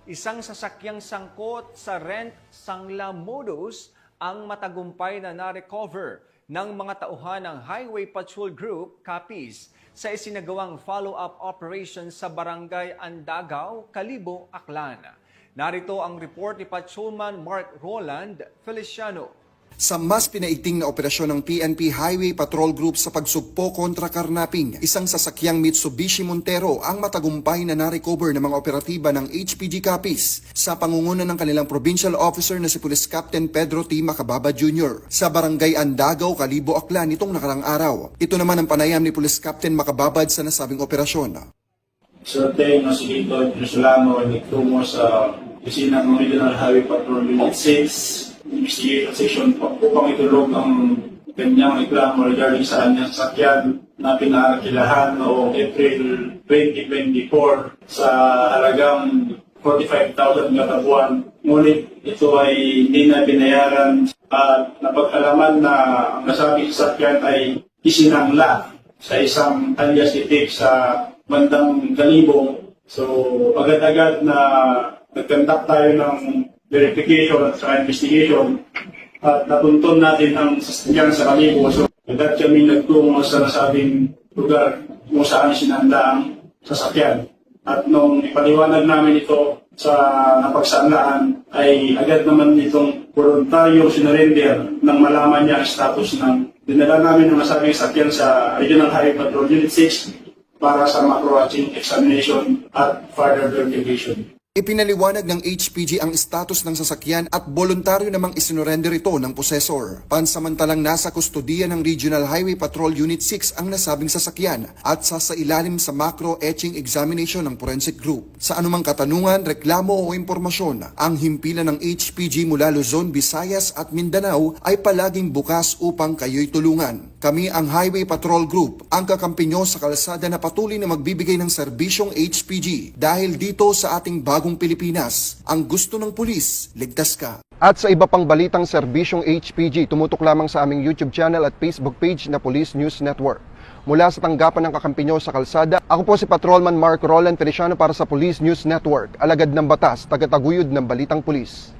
Isang sasakyang sangkot sa rent sangla modus ang matagumpay na na-recover ng mga tauhan ng Highway Patrol Group, Capiz, sa isinagawang follow-up operation sa Barangay Andagaw, Kalibo, Aklan. Narito ang report ni Patrolman Mark Roland Feliciano. Sa mas pinaiting na operasyon ng PNP Highway Patrol Group sa pagsugpo kontra karnaping, isang sasakyang Mitsubishi Montero ang matagumpay na na-recover ng mga operatiba ng HPG Capiz sa pangunguna ng kanilang provincial officer na si Police Captain Pedro T. Macababa Jr. sa Barangay Andagaw, Kalibo, Aklan nitong nakarang araw. Ito naman ang panayam ni Police Captain Macababad sa nasabing operasyon. Survey ng Sigito Jerusalemo ay nagtungo sa opisina ng Regional Highway Patrol Unit 6 Investigation Section upang itulog ang kanyang reklamo regarding sa kanyang sasakyan na pinarakilahan noong April 2024 sa halagang 45,000 kada buwan. Ngunit ito ay hindi na binayaran at napag-alaman na ang nasabing sasakyan ay isinangla sa isang alias itik sa bandang Kalibo. So agad-agad na nag-conduct tayo ng verification at saka investigation at natuntun natin ang sasakyan sa Kalibo. So agad kami nagtungo sa nasabing lugar kung saan sinanda ang sasakyan. At nung ipaliwanag namin ito sa napagsanlaan ay agad naman itong voluntaryo sinurrender nang malaman niya ang status ng dinala namin ng nasabing sasakyan sa Regional Highway Patrol Unit 6 para sa macro-watching examination at further verification. Ipinaliwanag ng HPG ang status ng sasakyan at voluntaryo namang isinurrender ito ng possessor. Pansamantalang nasa kustodiya ng Regional Highway Patrol Unit 6 ang nasabing sasakyan at sasailalim sa macro-etching examination ng forensic group. Sa anumang katanungan, reklamo o impormasyon, ang himpilan ng HPG mula Luzon, Visayas at Mindanao ay palaging bukas upang kayo'y tulungan. Kami ang Highway Patrol Group, ang kakampi nyo sa kalsada na patuloy na magbibigay ng serbisyong HPG. Dahil dito sa ating bagong Pilipinas, ang gusto ng pulis, ligtas ka. At sa iba pang balitang serbisyong HPG, tumutok lamang sa aming YouTube channel at Facebook page na Police News Network. Mula sa tanggapan ng kakampi nyo sa kalsada, ako po si Patrolman Mark Roland Feliciano para sa Police News Network, alagad ng batas, tagataguyod ng balitang pulis.